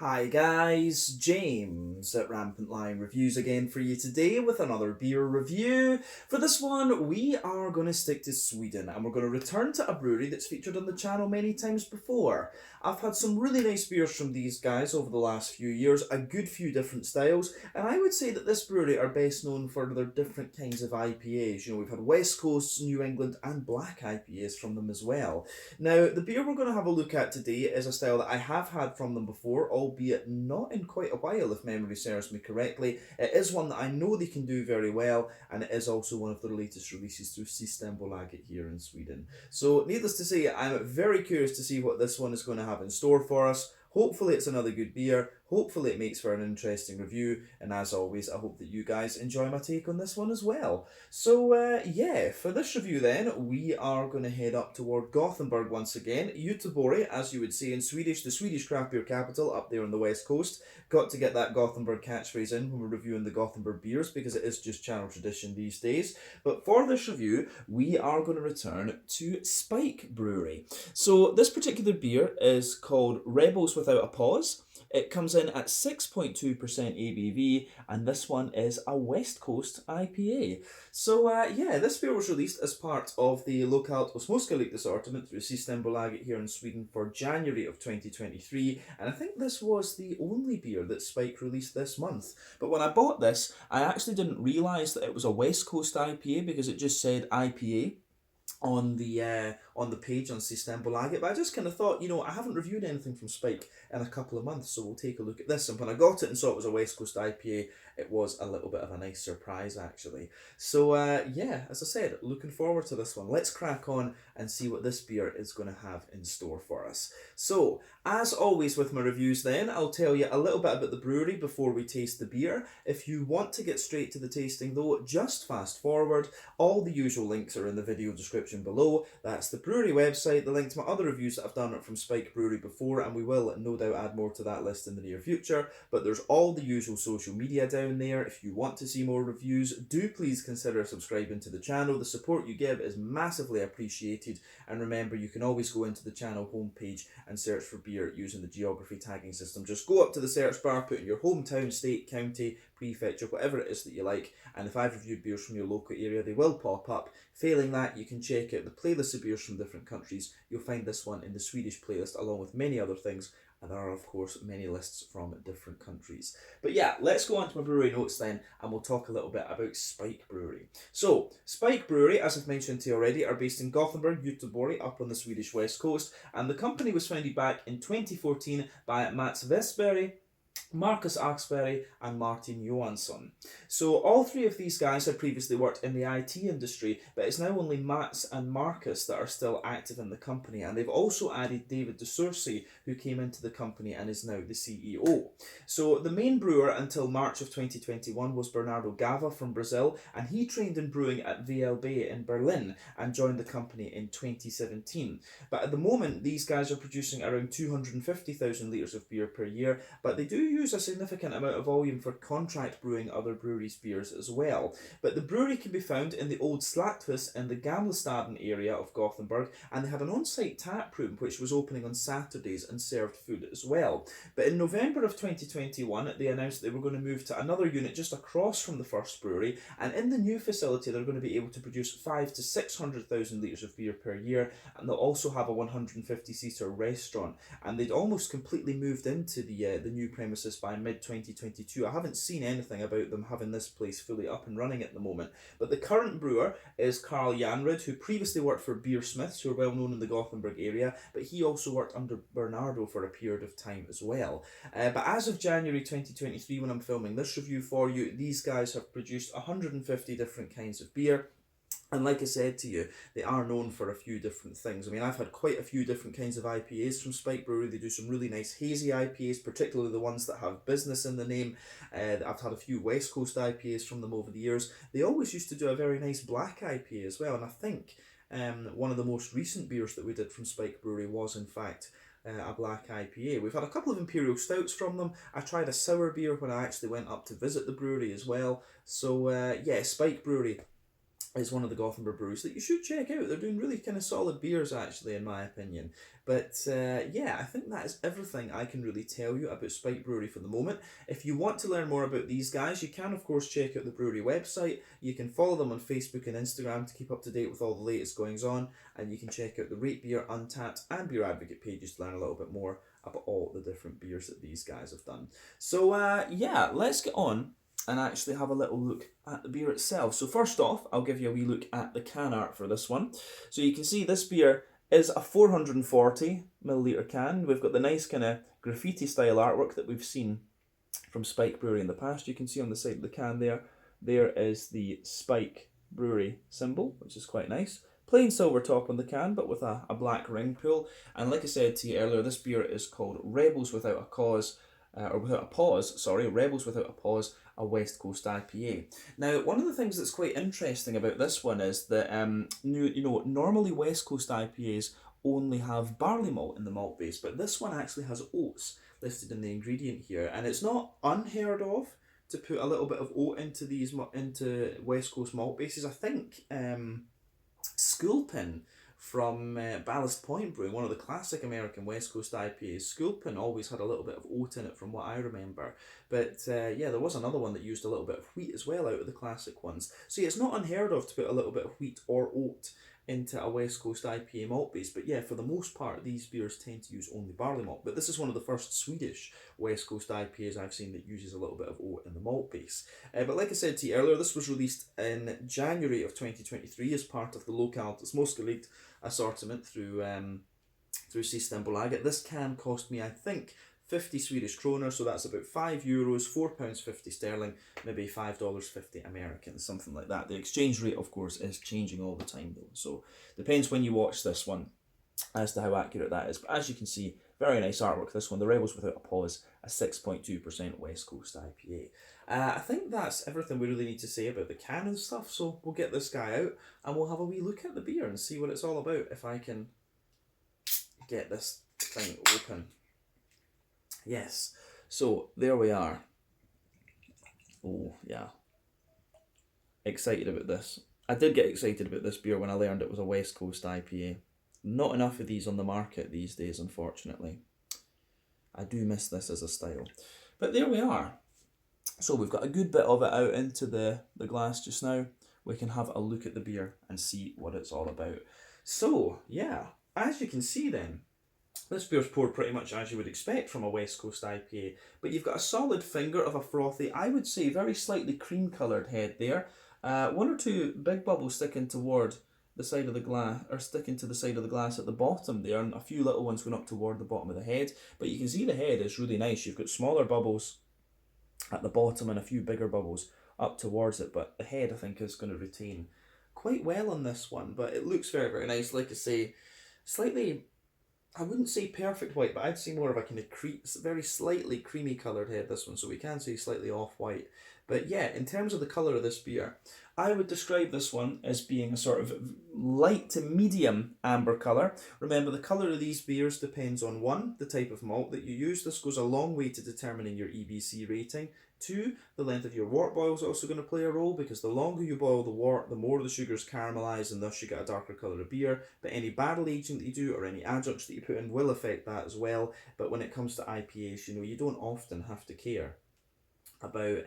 Hi guys, James at Rampant Lion Reviews again for you today with another beer review. For this one, we are going to stick to Sweden and we're going to return to a brewery that's featured on the channel many times before. I've had some really nice beers from these guys over the last few years, a good few different styles, and I would say that this brewery are best known for their different kinds of IPAs. We've had West Coast, New England and black IPAs from them as well. Now, the beer we're going to have a look at today is a style that I have had from them before, albeit not in quite a while if memory serves me correctly. It is one that I know they can do very well, and it is also one of their latest releases through Systembolaget here in Sweden. So, needless to say, I'm very curious to see what this one is going to have in store for us. Hopefully it's another good beer, hopefully it makes for an interesting review, and as always I hope that you guys enjoy my take on this one as well. So yeah, for this review then, we are going to head up toward Gothenburg once again. Göteborg, as you would say in Swedish, the Swedish craft beer capital up there on the west coast. Got to get that Gothenburg catchphrase in when we're reviewing the Gothenburg beers because it is just channel tradition these days. But for this review, we are going to return to Spike Brewery. So this particular beer is called Rebels Without a Pause. It comes in at 6.2% ABV, and this one is a West Coast IPA. So yeah, this beer was released as part of the Lokalt och Småskaligt assortment through Systembolaget here in Sweden for January of 2023, and I think this was the only beer that Spike released this month. But when I bought this, I actually didn't realise that it was a West Coast IPA because it just said IPA on the page on Systembolaget, but I just kind of thought, I haven't reviewed anything from Spike in a couple of months, so we'll take a look at this. And when I got it and saw it was a West Coast IPA, it was a little bit of a nice surprise actually. So yeah, as I said, looking forward to this one. Let's crack on and see what this beer is going to have in store for us. So as always with my reviews then, I'll tell you a little bit about the brewery before we taste the beer. If you want to get straight to the tasting though, just fast forward. All the usual links are in the video description below. That's the brewery website, the link to my other reviews that I've done from Spike Brewery before, and we will no doubt add more to that list in the near future. But there's all the usual social media down there. If you want to see more reviews, do please consider subscribing to the channel. The support you give is massively appreciated, and remember you can always go into the channel homepage and search for beer using the geography tagging system. Just go up to the search bar, put in your hometown, state, county, prefecture, whatever it is that you like, and if I've reviewed beers from your local area, they will pop up. Failing that, you can check out the playlist of beers from different countries. You'll find this one in the Swedish playlist along with many other things, and there are of course many lists from different countries. But yeah, let's go on to my brewery notes then, and we'll talk a little bit about Spike Brewery. So, Spike Brewery, as I've mentioned to you already, are based in Gothenburg, Göteborg, up on the Swedish west coast, and the company was founded back in 2014 by Mats Westberg, Marcus Axberg and Martin Johansson. So all three of these guys had previously worked in the IT industry, but it's now only Mats and Marcus that are still active in the company, and they've also added David de Sursi, who came into the company and is now the CEO. So the main brewer until March of 2021 was Bernardo Gava from Brazil, and he trained in brewing at VLB in Berlin and joined the company in 2017. But at the moment, these guys are producing around 250,000 litres of beer per year, but they do use a significant amount of volume for contract brewing other breweries' beers as well. But the brewery can be found in the old Slakthus in the Gamlestaden area of Gothenburg, and they had an on-site tap room which was opening on Saturdays and served food as well. But in November of 2021, they announced they were going to move to another unit just across from the first brewery, and in the new facility they're going to be able to produce 500 to 600,000 litres of beer per year, and they'll also have a 150-seater restaurant, and they'd almost completely moved into the new premises by mid-2022. I haven't seen anything about them having this place fully up and running at the moment. But the current brewer is Carl Janrud, who previously worked for Beer Smiths, who are well known in the Gothenburg area, but he also worked under Bernardo for a period of time as well. But as of January 2023, when I'm filming this review for you, these guys have produced 150 different kinds of beer. And like I said to you, they are known for a few different things. I mean, I've had quite a few different kinds of IPAs from Spike Brewery. They do some really nice hazy IPAs, particularly the ones that have business in the name. I've had a few West Coast IPAs from them over the years. They always used to do a very nice black IPA as well. And I think one of the most recent beers that we did from Spike Brewery was, in fact, a black IPA. We've had a couple of Imperial Stouts from them. I tried a sour beer when I actually went up to visit the brewery as well. So yeah, Spike Brewery is one of the Gothenburg breweries that you should check out. They're doing really kind of solid beers, actually, in my opinion. But yeah, I think that is everything I can really tell you about Spike Brewery for the moment. If you want to learn more about these guys, you can, of course, check out the brewery website. You can follow them on Facebook and Instagram to keep up to date with all the latest goings on. And you can check out the Rate Beer, Untappd, and Beer Advocate pages to learn a little bit more about all the different beers that these guys have done. So yeah, let's get on and actually have a little look at the beer itself. So first off, I'll give you a wee look at the can art for this one. So you can see this beer is a 440 milliliter can. We've got the nice kind of graffiti style artwork that we've seen from Spike Brewery in the past. You can see on the side of the can there is the Spike Brewery symbol, which is quite nice. Plain silver top on the can, but with a black ring pull. And like I said to you earlier, this beer is called Rebels Without a Cause, Rebels Without a Pause, a West Coast IPA. Now, one of the things that's quite interesting about this one is that normally West Coast IPAs only have barley malt in the malt base, but this one actually has oats listed in the ingredient here, and it's not unheard of to put a little bit of oat into West Coast malt bases. I think Sculpin from Ballast Point Brewing, one of the classic American West Coast IPAs. Sculpin always had a little bit of oat in it from what I remember. But yeah, there was another one that used a little bit of wheat as well out of the classic ones. So yeah, it's not unheard of to put a little bit of wheat or oat into a West Coast IPA malt base. But yeah, for the most part, these beers tend to use only barley malt. But this is one of the first Swedish West Coast IPAs I've seen that uses a little bit of oat in the malt base. But like I said to you earlier, this was released in January of 2023 as part of the Lokal's Moskalid assortment through Systembolaget. This can cost me, I think, 50 Swedish kroner, so that's about €5, £4.50 sterling, maybe $5.50 American, something like that. The exchange rate, of course, is changing all the time though, so depends when you watch this one as to how accurate that is. But as you can see, very nice artwork. This one, the Rebels Without a Pause, a 6.2% West Coast IPA. I think that's everything we really need to say about the can and stuff, so we'll get this guy out and we'll have a wee look at the beer and see what it's all about, if I can get this thing open. Yes, so there we are. Oh, yeah. Excited about this. I did get excited about this beer when I learned it was a West Coast IPA. Not enough of these on the market these days, unfortunately. I do miss this as a style. But there we are. So we've got a good bit of it out into the glass just now. We can have a look at the beer and see what it's all about. So, yeah, as you can see then, this beer's poured pretty much as you would expect from a West Coast IPA, but you've got a solid finger of a frothy, I would say very slightly cream coloured head there. One or two big bubbles sticking toward the side of the glass, or sticking to the side of the glass at the bottom there, and a few little ones going up toward the bottom of the head. But you can see the head is really nice. You've got smaller bubbles at the bottom and a few bigger bubbles up towards it, but the head I think is going to retain quite well on this one. But it looks very, very nice. Like I say, slightly, I wouldn't say perfect white, but I'd say more of a kind of very slightly creamy coloured head, this one, so we can say slightly off-white. But yeah, in terms of the colour of this beer, I would describe this one as being a sort of light to medium amber colour. Remember, the colour of these beers depends on 1, the type of malt that you use. This goes a long way to determining your EBC rating. 2, the length of your wort boil is also going to play a role, because the longer you boil the wort, the more the sugars caramelise, and thus you get a darker colour of beer. But any barrel aging that you do or any adjuncts that you put in will affect that as well. But when it comes to IPAs, you don't often have to care about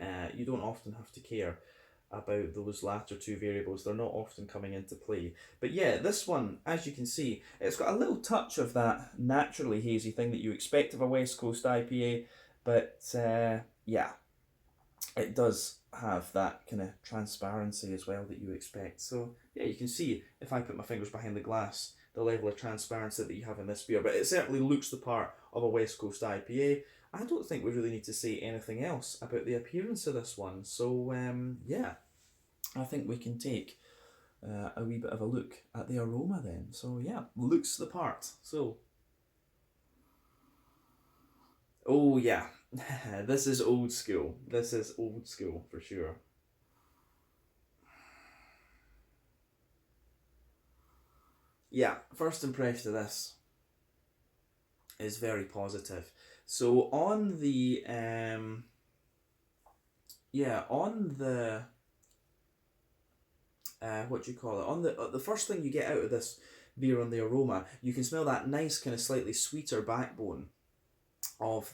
those latter two variables. They're not often coming into play. But yeah, this one, as you can see, it's got a little touch of that naturally hazy thing that you expect of a West Coast IPA, but yeah, it does have that kind of transparency as well that you expect. So yeah, you can see, if I put my fingers behind the glass, the level of transparency that you have in this beer, but it certainly looks the part of a West Coast IPA. I don't think we really need to say anything else about the appearance of this one. So yeah, I think we can take a wee bit of a look at the aroma then. So yeah, looks the part. So, oh yeah, this is old school. This is old school for sure. Yeah, first impression of this is very positive. So on the what do you call it? On the first thing you get out of this beer on the aroma, you can smell that nice kind of slightly sweeter backbone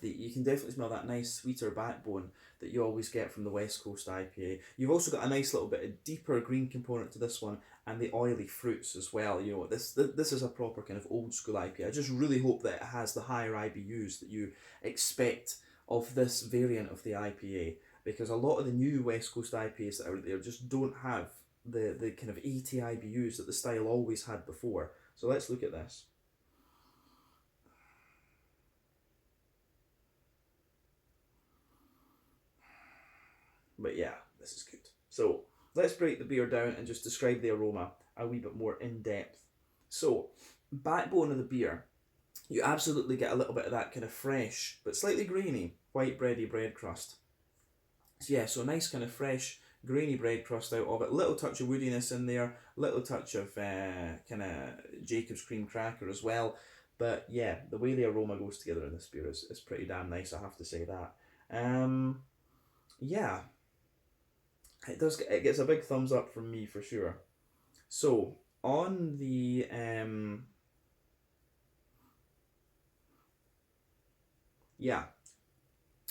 you can definitely smell that nice sweeter backbone that you always get from the West Coast IPA. You've also got a nice little bit of deeper green component to this one, and the oily fruits as well. You know, this is a proper kind of old school IPA. I just really hope that it has the higher IBUs that you expect of this variant of the IPA, because a lot of the new West Coast IPAs that are out there just don't have the kind of 80 IBUs that the style always had before. So let's look at this. But yeah, this is good. So let's break the beer down and just describe the aroma a wee bit more in depth. So, backbone of the beer, you absolutely get a little bit of that kind of fresh but slightly grainy white bready bread crust. So yeah, so a nice kind of fresh grainy bread crust out of it. Little touch of woodiness in there, little touch of kind of Jacob's cream cracker as well. But yeah, the way the aroma goes together in this beer is pretty damn nice, I have to say that. Yeah, it gets a big thumbs up from me for sure. So on the yeah,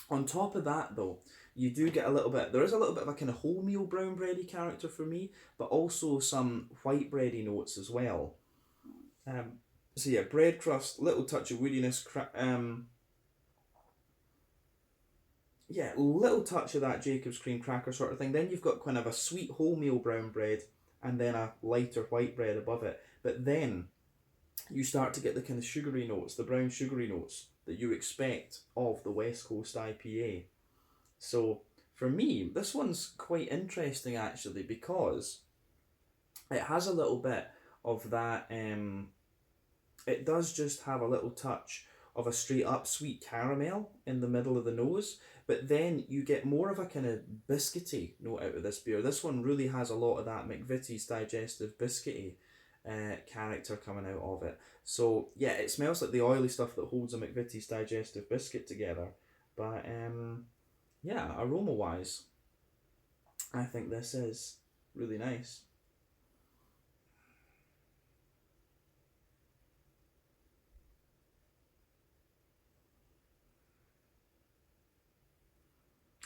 on top of that though, you do get a little bit. There is a little bit of a kind of wholemeal brown bready character for me, but also some white bready notes as well. Um, so yeah, bread crust, little touch of woodiness. Yeah, little touch of that Jacob's cream cracker sort of thing. Then you've got kind of a sweet wholemeal brown bread, and then a lighter white bread above it. But then you start to get the kind of sugary notes, the brown sugary notes that you expect of the West Coast IPA. So for me, this one's quite interesting actually, because it has a little bit of that. It does just have a little touch of a straight up sweet caramel in the middle of the nose, but then you get more of a kind of biscuity note out of this beer. This one really has a lot of that McVitie's digestive biscuity character coming out of it. So yeah, it smells like the oily stuff that holds a McVitie's digestive biscuit together. But yeah, aroma wise, I think this is really nice.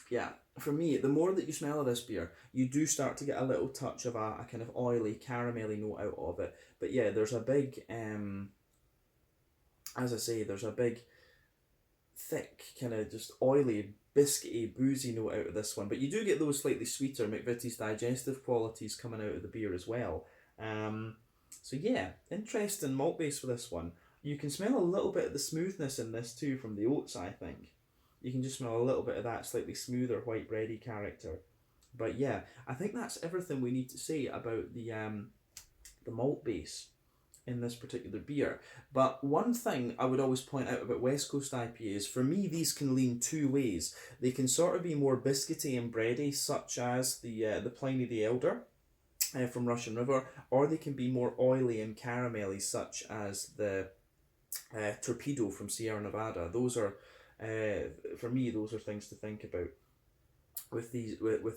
Yeah, for me, the more that you smell of this beer, you do start to get a little touch of a kind of oily, caramelly note out of it. But yeah, there's a big, as I say, there's a big, thick, kind of just oily, biscuity, boozy note out of this one. But you do get those slightly sweeter McVitie's digestive qualities coming out of the beer as well. So yeah, interesting malt base for this one. You can smell a little bit of the smoothness in this too from the oats, I think. You can just smell a little bit of that slightly smoother white bready character. But yeah, I think that's everything we need to say about the malt base in this particular beer. But one thing I would always point out about West Coast IPAs, for me, these can lean two ways. They can sort of be more biscuity and bready, such as the Pliny the Elder from Russian River, or they can be more oily and caramelly, such as the Torpedo from Sierra Nevada. Those are, for me, those are things to think about with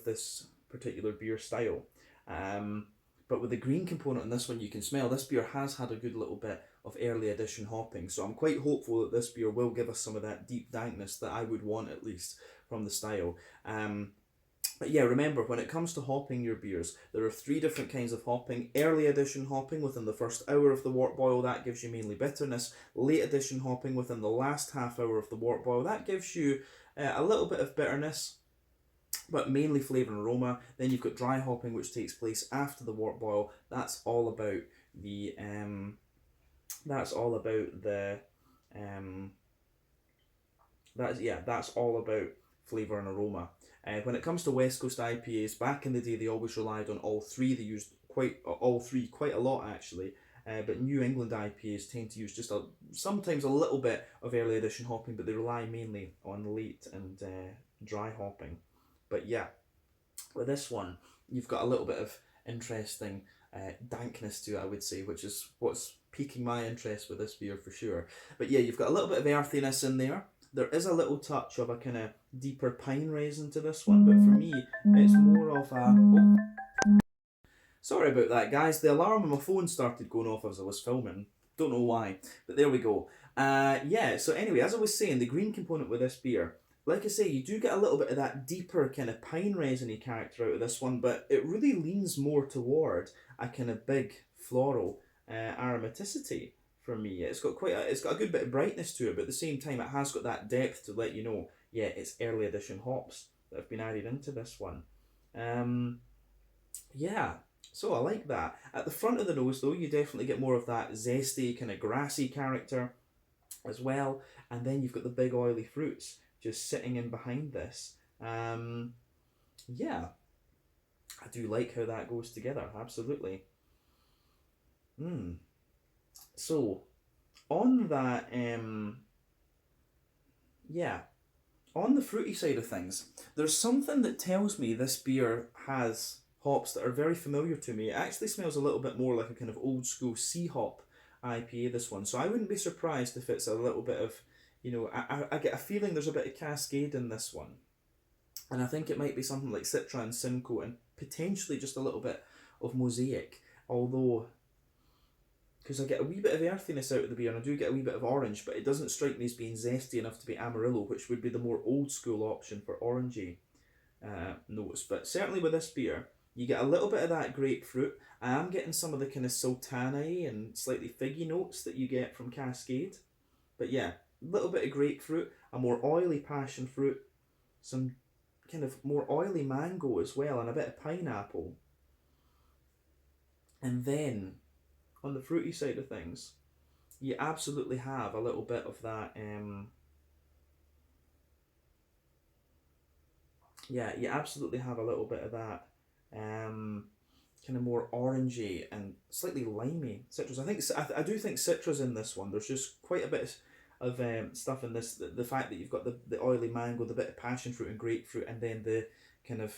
this particular beer style. But with the green component in this one, you can smell this beer has had a good little bit of early edition hopping. So I'm quite hopeful that this beer will give us some of that deep dankness that I would want, at least from the style. But yeah, remember, when it comes to hopping your beers, there are three different kinds of hopping. Early edition hopping within the first hour of the wort boil, that gives you mainly bitterness. Late edition hopping within the last half hour of the wort boil, that gives you a little bit of bitterness, but mainly flavour and aroma. Then you've got dry hopping, which takes place after the wort boil. That's all about the that's all about the that's all about flavour and aroma. When it comes to West Coast IPAs, back in the day they always relied on all three. They used all three quite a lot actually. But New England IPAs tend to use just sometimes a little bit of early edition hopping, but they rely mainly on late and dry hopping. But yeah, with this one, you've got a little bit of interesting dankness to it, I would say, which is what's piquing my interest with this beer for sure. But yeah, you've got a little bit of earthiness in there. There is a little touch of a kind of deeper pine resin to this one, but for me, it's more of a Sorry about that, guys. The alarm on my phone started going off as I was filming. Don't know why, but there we go. Yeah, so anyway, as I was saying, the green component with this beer, like I say, you do get a little bit of that deeper kind of pine resiny character out of this one, but it really leans more toward a kind of big floral aromaticity for me. It's got a good bit of brightness to it, but at the same time, it has got that depth to let you know, yeah, it's early edition hops that have been added into this one. Yeah, so I like that. At the front of the nose, though, you definitely get more of that zesty, kind of grassy character as well. And then you've got the big oily fruits just sitting in behind this. Yeah, I do like how that goes together, absolutely. So, on that, yeah, on the fruity side of things, there's something that tells me this beer has hops that are very familiar to me. It actually smells a little bit more like a kind of old school sea hop IPA, this one. So I wouldn't be surprised if it's a little bit of, I get a feeling there's a bit of Cascade in this one. And I think it might be something like Citra and Simcoe and potentially just a little bit of Mosaic. Although, because I get a wee bit of earthiness out of the beer and I do get a wee bit of orange, but it doesn't strike me as being zesty enough to be Amarillo, which would be the more old school option for orangey notes. But certainly with this beer, you get a little bit of that grapefruit. I am getting some of the kind of sultana and slightly figgy notes that you get from Cascade. But yeah, a little bit of grapefruit, a more oily passion fruit, some kind of more oily mango as well, and a bit of pineapple. And then on the fruity side of things, you absolutely have a little bit of that. Yeah, you absolutely have a little bit of that. Kind of more orangey and slightly limey citrus. I do think citrus in this one. There's just quite a bit of stuff in this. The fact that you've got the oily mango, the bit of passion fruit and grapefruit, and then the kind of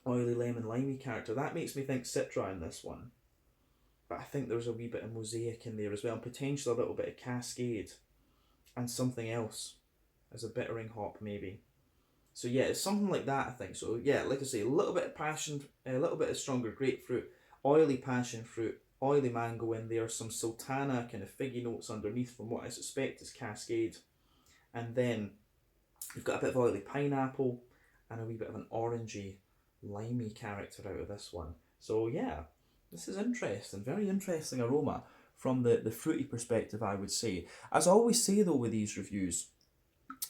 oily lemon limey character, that makes me think Citra in this one. But I think there's a wee bit of Mosaic in there as well, and potentially a little bit of Cascade and something else as a bittering hop maybe. So yeah, it's something like that, I think. So yeah, like I say, a little bit of passion, a little bit of stronger grapefruit, oily passion fruit, oily mango in there, some sultana kind of figgy notes underneath from what I suspect is Cascade. And then you've got a bit of oily pineapple and a wee bit of an orangey, limey character out of this one. So yeah, this is interesting, very interesting aroma from the fruity perspective, I would say. As I always say though with these reviews,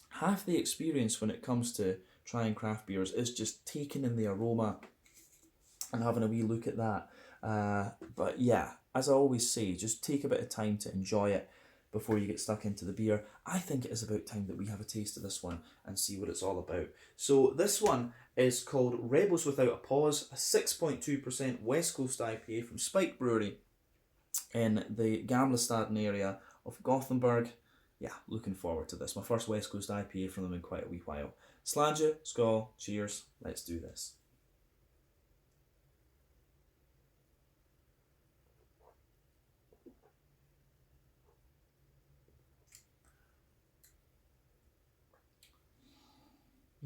half the experience when it comes to trying craft beers is just taking in the aroma and having a wee look at that. But yeah, as I always say, just take a bit of time to enjoy it before you get stuck into the beer. I think it is about time that we have a taste of this one and see what it's all about. So this one is called Rebels Without a Pause, a 6.2% West Coast IPA from Spike Brewery in the Gamlestaden area of Gothenburg. Yeah, looking forward to this. My first West Coast IPA from them in quite a wee while. Sláinte, skål, cheers, let's do this.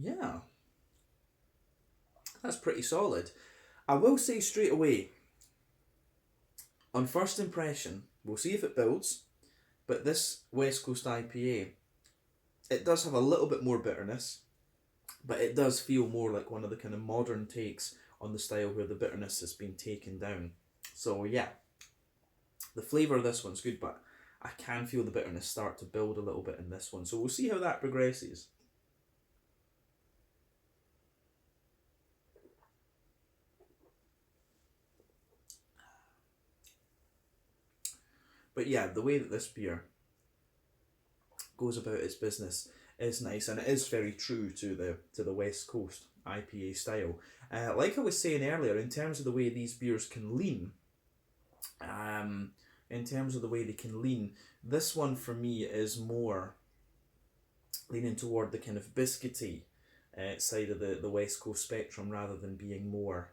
Yeah, that's pretty solid. I will say straight away, on first impression, we'll see if it builds, but this West Coast IPA, it does have a little bit more bitterness, but it does feel more like one of the kind of modern takes on the style where the bitterness has been taken down. So yeah, the flavour of this one's good, but I can feel the bitterness start to build a little bit in this one. So we'll see how that progresses. But yeah, the way that this beer goes about its business is nice, and it is very true to the West Coast IPA style. Like I was saying earlier, in terms of the way these beers can lean, in terms of the way they can lean, this one for me is more leaning toward the kind of biscuity side of the West Coast spectrum rather than being more,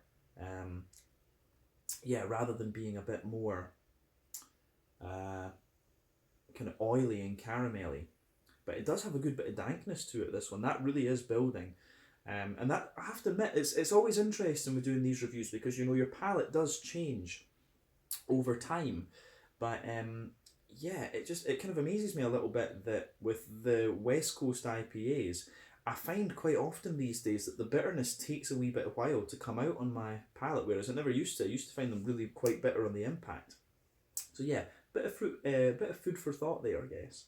rather than being a bit more kind of oily and caramelly. But it does have a good bit of dankness to it, this one. That really is building. And that, I have to admit, it's always interesting with doing these reviews because, you know, your palate does change over time. But yeah, it kind of amazes me a little bit that with the West Coast IPAs, I find quite often these days that the bitterness takes a wee bit of while to come out on my palate, whereas it never used to. I used to find them really quite bitter on the impact. So yeah, bit of food for thought there, I guess.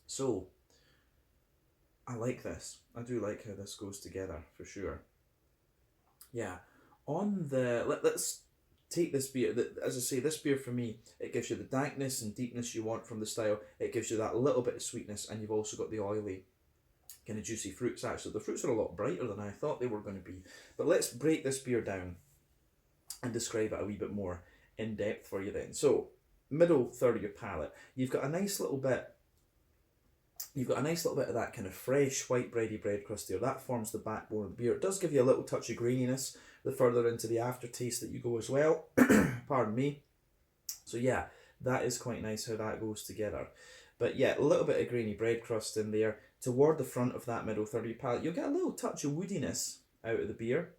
So I like this. I do like how this goes together for sure. Yeah. On the let's take this beer. As I say, this beer for me, it gives you the dankness and deepness you want from the style. It gives you that little bit of sweetness, and you've also got the oily kind of juicy fruits. Actually, the fruits are a lot brighter than I thought they were going to be. But let's break this beer down and describe it a wee bit more in depth for you then. So, middle third of your palate, you've got a nice little bit. You've got a nice little bit of that kind of fresh white bready bread crust there. That forms the backbone of the beer. It does give you a little touch of graininess the further into the aftertaste that you go as well. Pardon me. So yeah, that is quite nice how that goes together. But yeah, a little bit of grainy bread crust in there. Toward the front of that middle third of your palate, you'll get a little touch of woodiness out of the beer.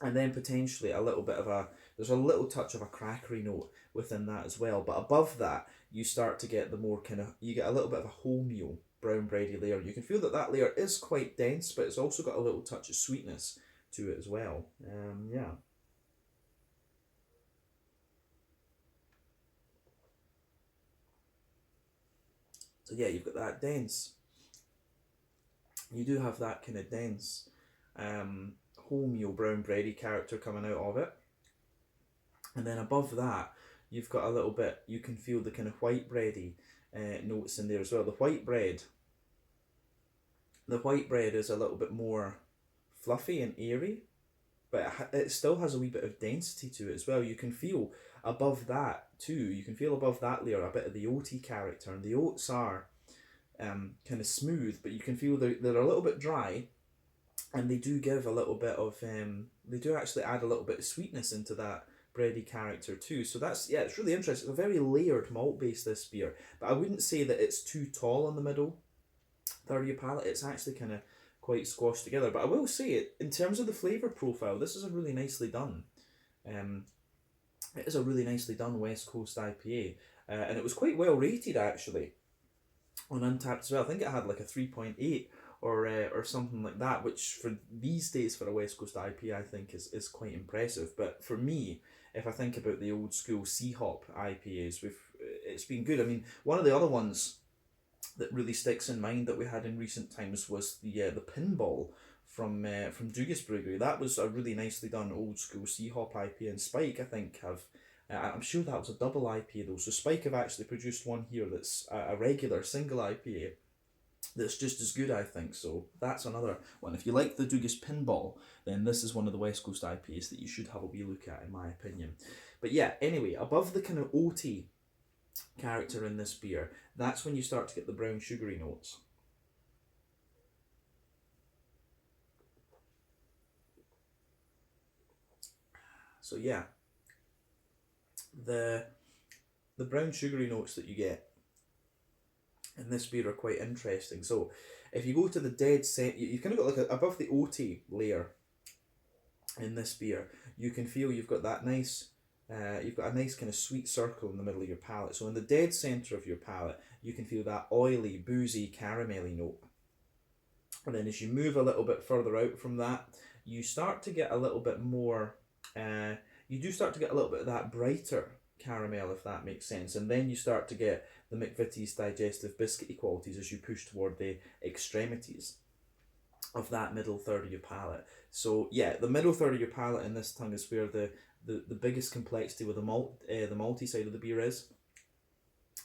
And then potentially a little bit of there's a little touch of a crackery note within that as well. But above that, you start to get the more you get a little bit of a wholemeal brown bready layer. You can feel that that layer is quite dense, but it's also got a little touch of sweetness to it as well. Yeah. So yeah, you've got that dense. You do have that kind of dense wholemeal brown bready character coming out of it. And then above that, you've got a little bit, you can feel the kind of white bready notes in there as well. The white bread is a little bit more fluffy and airy, but it still has a wee bit of density to it as well. You can feel above that too, you can feel above that layer a bit of the oaty character, and the oats are kind of smooth, but you can feel they're a little bit dry, and they do give a little bit of they do actually add a little bit of sweetness into that bready character too. So that's, yeah, it's really interesting. It's a very layered malt base, this beer, but I wouldn't say that it's too tall on the middle third of your palate. It's actually kind of quite squashed together. But I will say it, in terms of the flavour profile, this is a really nicely done. Um, it is a really nicely done West Coast IPA, and it was quite well rated actually on Untappd as well. I think it had like a 3.8 or something like that, which for these days for a West Coast IPA I think is quite impressive. But for me, if I think about the old school C Hop IPAs, it's been good. I mean, one of the other ones that really sticks in mind that we had in recent times was the Pinball from Dugas Brewery. That was a really nicely done old school C Hop IPA, and Spike I think have. I'm sure that was a double IPA though. So Spike have actually produced one here that's a regular single IPA that's just as good, I think. So that's another one. If you like the Dugas Pinball, then this is one of the West Coast IPAs that you should have a wee look at, in my opinion. But yeah, anyway, above the kind of oaty character in this beer, that's when you start to get the brown sugary notes. So yeah, the brown sugary notes that you get in this beer are quite interesting. So if you go to the dead center, you've kind of got like above the oaty layer in this beer, you can feel you've got that nice you've got a nice kind of sweet circle in the middle of your palate. So in the dead centre of your palate, you can feel that oily, boozy, caramelly note. And then as you move a little bit further out from that, you start to get a little bit more, you do start to get a little bit of that brighter caramel, if that makes sense. And then you start to get the McVitie's digestive biscuity qualities as you push toward the extremities of that middle third of your palate. So yeah, the middle third of your palate in this tongue is where the biggest complexity with the malty side of the beer is,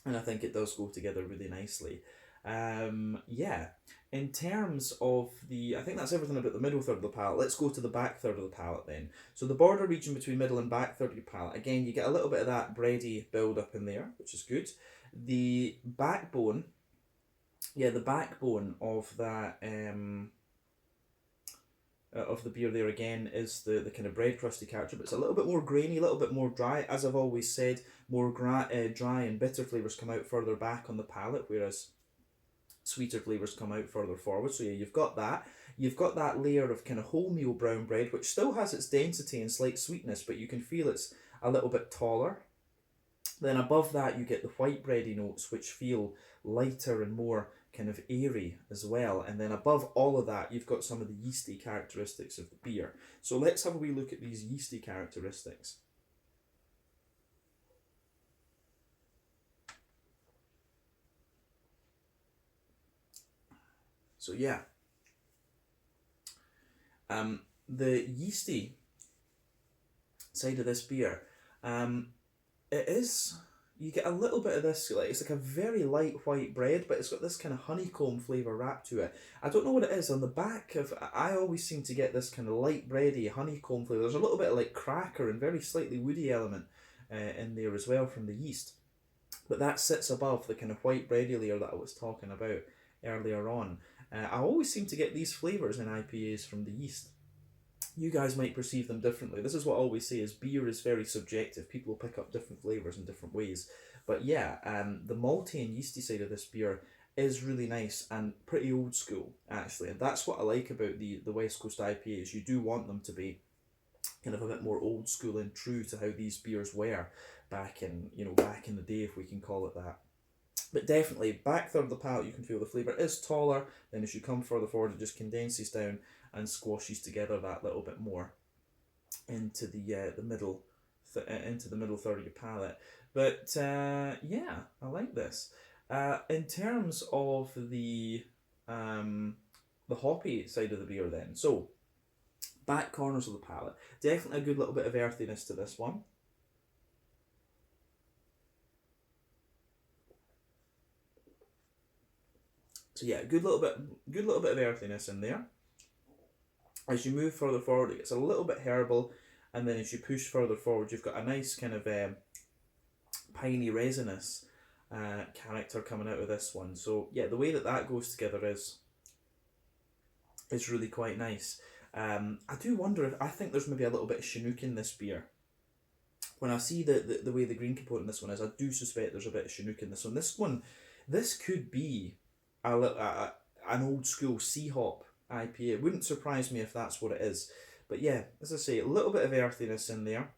and I think it does go together really nicely. Yeah, in terms of I think that's everything about the middle third of the palate. Let's go to the back third of the palate then. So the border region between middle and back third of your palate, again, you get a little bit of that bready build up in there, which is good. The backbone, yeah, the backbone of that of the beer there again is the kind of bread crusty character, but it's a little bit more grainy, a little bit more dry. As I've always said, more dry and bitter flavours come out further back on the palate, whereas sweeter flavours come out further forward. So yeah, you've got that. You've got that layer of kind of wholemeal brown bread, which still has its density and slight sweetness, but you can feel it's a little bit taller. Then above that you get the white bready notes, which feel lighter and more kind of airy as well. And then above all of that, you've got some of the yeasty characteristics of the beer. So let's have a wee look at these yeasty characteristics. So yeah, the yeasty side of this beer, it is, you get a little bit of this, like it's like a very light white bread, but it's got this kind of honeycomb flavour wrapped to it. I don't know what it is. On the back of, I always seem to get this kind of light bready honeycomb flavour. There's a little bit of like cracker and very slightly woody element in there as well from the yeast. But that sits above the kind of white bready layer that I was talking about earlier on. I always seem to get these flavours in IPAs from the yeast. You guys might perceive them differently. This is what I always say, is beer is very subjective. People will pick up different flavours in different ways. But yeah, the malty and yeasty side of this beer is really nice and pretty old school, actually. And that's what I like about the West Coast IPAs. You do want them to be kind of a bit more old school and true to how these beers were back in the day, if we can call it that. But definitely, back third of the palate, you can feel the flavour is taller. Then as you come further forward, it just condenses down and squashes together that little bit more into the middle third of your palate. But yeah, I like this. In terms of the hoppy side of the beer, then, so back corners of the palate, definitely a good little bit of earthiness to this one. So yeah, good little bit of earthiness in there. As you move further forward, it gets a little bit herbal, and then as you push further forward, you've got a nice kind of piney resinous character coming out of this one. So yeah, the way that goes together is really quite nice. I do wonder if, I think there's maybe a little bit of Chinook in this beer. When I see the way the green component in this one is, I do suspect there's a bit of Chinook in this one. This could be an old school sea hop IPA. It wouldn't surprise me if that's what it is. But yeah, as I say, a little bit of earthiness in there.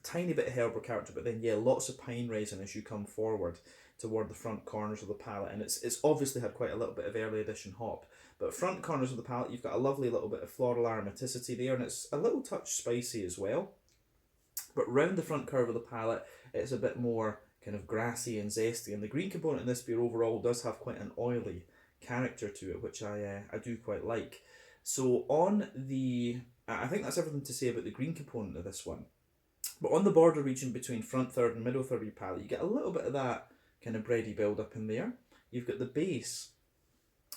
Tiny bit of herbal character, but then yeah, lots of pine resin as you come forward toward the front corners of the palate. And it's obviously had quite a little bit of early edition hop. But front corners of the palate, you've got a lovely little bit of floral aromaticity there, and it's a little touch spicy as well. But round the front curve of the palate, it's a bit more kind of grassy and zesty, and the green component in this beer overall does have quite an oily character to it, which I do quite like. So on the, I think that's everything to say about the green component of this one. But on the border region between front third and middle third of your palate, you get a little bit of that kind of bready build up in there. You've got the base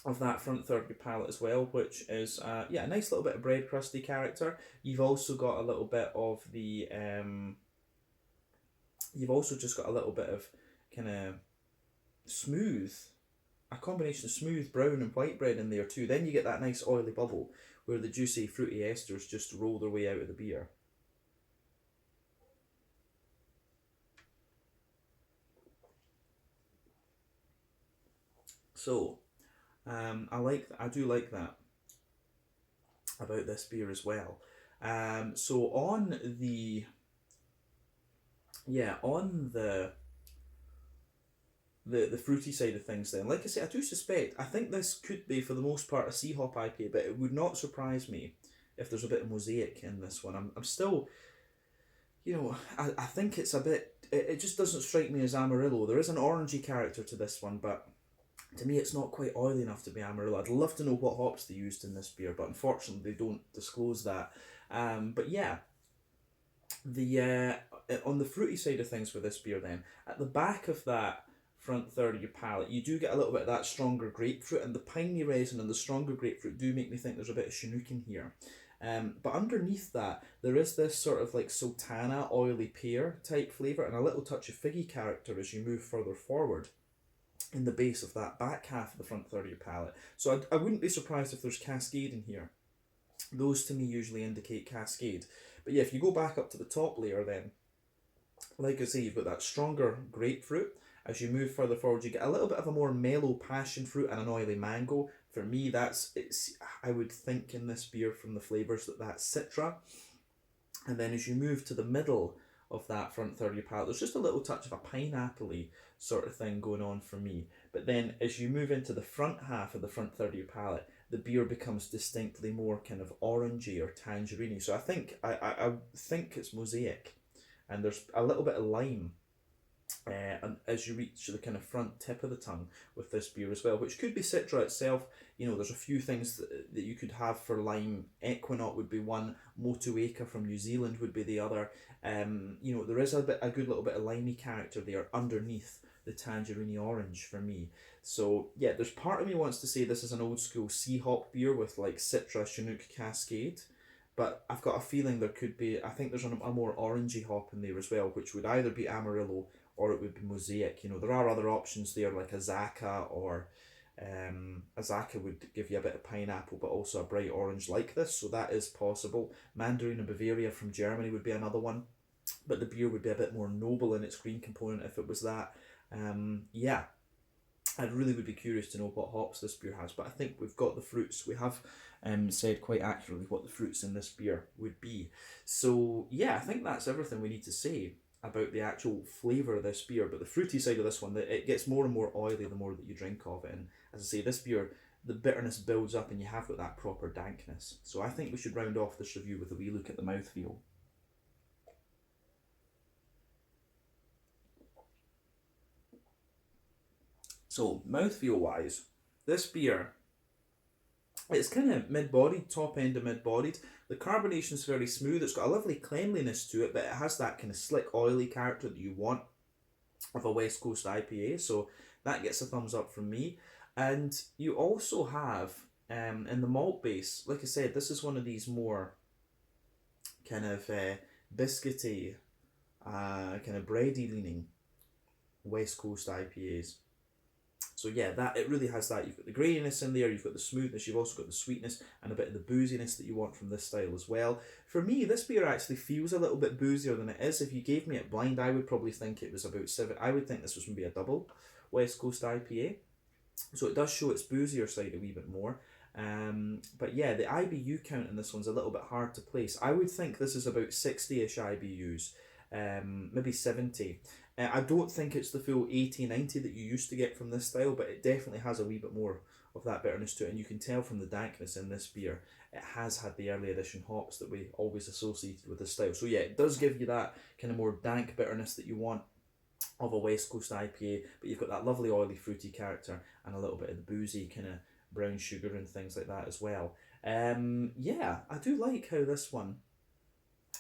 of that front third of your palate as well, which is yeah, a nice little bit of bread crusty character. You've also got a little bit of the you've also just got a little bit of kind of smooth, a combination of smooth brown and white bread in there too. Then you get that nice oily bubble where the juicy fruity esters just roll their way out of the beer. So I do like that about this beer as well. So on the fruity side of things, then, like I say, I do suspect, I think this could be for the most part a sea hop IPA, but it would not surprise me if there's a bit of mosaic in this one. I'm still, I think it's a bit, it just doesn't strike me as Amarillo. There is an orangey character to this one, but to me it's not quite oily enough to be Amarillo. I'd love to know what hops they used in this beer, but unfortunately they don't disclose that. But yeah, the on the fruity side of things with this beer, then, at the back of that front third of your palate, you do get a little bit of that stronger grapefruit, and the piney resin and the stronger grapefruit do make me think there's a bit of Chinook in here. But underneath that, there is this sort of like sultana, oily pear type flavour, and a little touch of figgy character as you move further forward in the base of that back half of the front third of your palate. So I wouldn't be surprised if there's Cascade in here. Those to me usually indicate Cascade. But yeah, if you go back up to the top layer then, like I say, you've got that stronger grapefruit. As you move further forward, you get a little bit of a more mellow passion fruit and an oily mango. For me, I would think in this beer from the flavours that's Citra. And then as you move to the middle of that front third of your palate, there's just a little touch of a pineapple-y sort of thing going on for me. But then as you move into the front half of the front third of your palate, the beer becomes distinctly more kind of orangey or tangerine. So I think it's mosaic, and there's a little bit of lime and as you reach the kind of front tip of the tongue with this beer as well, which could be Citra itself. There's a few things that you could have for lime. Equinox would be one, Motueka from New Zealand would be the other. There is a good little bit of limey character there underneath the tangerine orange for me. So yeah, there's part of me wants to say this is an old school sea hop beer with like Citra, Chinook, Cascade. But I've got a feeling there could be, I think there's a more orangey hop in there as well, which would either be Amarillo or it would be Mosaic. There are other options there like Azaka, or Azaka would give you a bit of pineapple but also a bright orange like this, so that is possible. Mandarin and Bavaria from Germany would be another one, but the beer would be a bit more noble in its green component if it was that. Yeah, I really would be curious to know what hops this beer has, but I think we've got the fruits. We have said quite accurately what the fruits in this beer would be. So yeah, I think that's everything we need to say about the actual flavour of this beer. But the fruity side of this one, it gets more and more oily the more that you drink of it. And as I say, this beer, the bitterness builds up and you have got that proper dankness. So I think we should round off this review with a wee look at the mouthfeel. So, mouthfeel wise, this beer, it's kind of mid-bodied, top end of mid-bodied. The carbonation's very smooth, it's got a lovely cleanliness to it, but it has that kind of slick, oily character that you want of a West Coast IPA, so that gets a thumbs up from me. And you also have, in the malt base, like I said, this is one of these more kind of biscuity, kind of bready leaning West Coast IPAs. So yeah, it really has that. You've got the graininess in there, you've got the smoothness, you've also got the sweetness and a bit of the booziness that you want from this style as well. For me, this beer actually feels a little bit boozier than it is. If you gave me it blind, I would probably think it was about 7. I would think this was maybe a double West Coast IPA. So it does show its boozier side a wee bit more. But yeah, the IBU count in this one's a little bit hard to place. I would think this is about 60-ish IBUs, maybe 70. I don't think it's the full 80, 90 that you used to get from this style, but it definitely has a wee bit more of that bitterness to it, and you can tell from the dankness in this beer, it has had the early edition hops that we always associated with this style. So yeah, it does give you that kind of more dank bitterness that you want of a West Coast IPA, but you've got that lovely oily fruity character and a little bit of the boozy kind of brown sugar and things like that as well. Yeah, I do like how this one,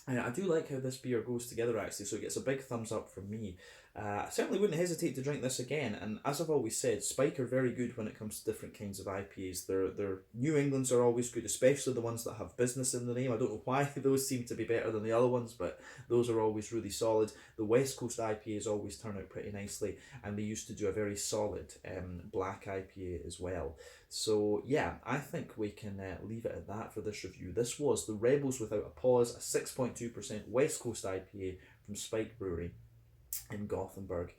I do like how this beer goes together actually, so it gets a big thumbs up from me. I certainly wouldn't hesitate to drink this again, and as I've always said, Spike are very good when it comes to different kinds of IPAs. Their New Englands are always good, especially the ones that have business in the name. I don't know why those seem to be better than the other ones, but those are always really solid. The West Coast IPAs always turn out pretty nicely, and they used to do a very solid black IPA as well. So yeah, I think we can leave it at that for this review. This was the Rebels Without a Pause, a 6.2% West Coast IPA from Spike Brewery in Gothenburg,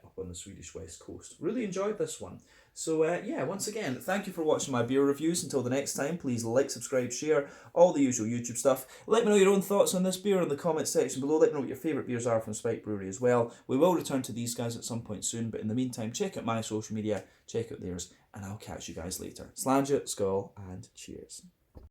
up on the Swedish west coast. Really enjoyed this one. So yeah, once again, thank you for watching my beer reviews. Until the next time, please like, subscribe, share, all the usual YouTube stuff. Let me know your own thoughts on this beer in the comments section below. Let me know what your favourite beers are from Spike Brewery as well. We will return to these guys at some point soon, but in the meantime, check out my social media, check out theirs, and I'll catch you guys later. Slàinte, skål, and cheers.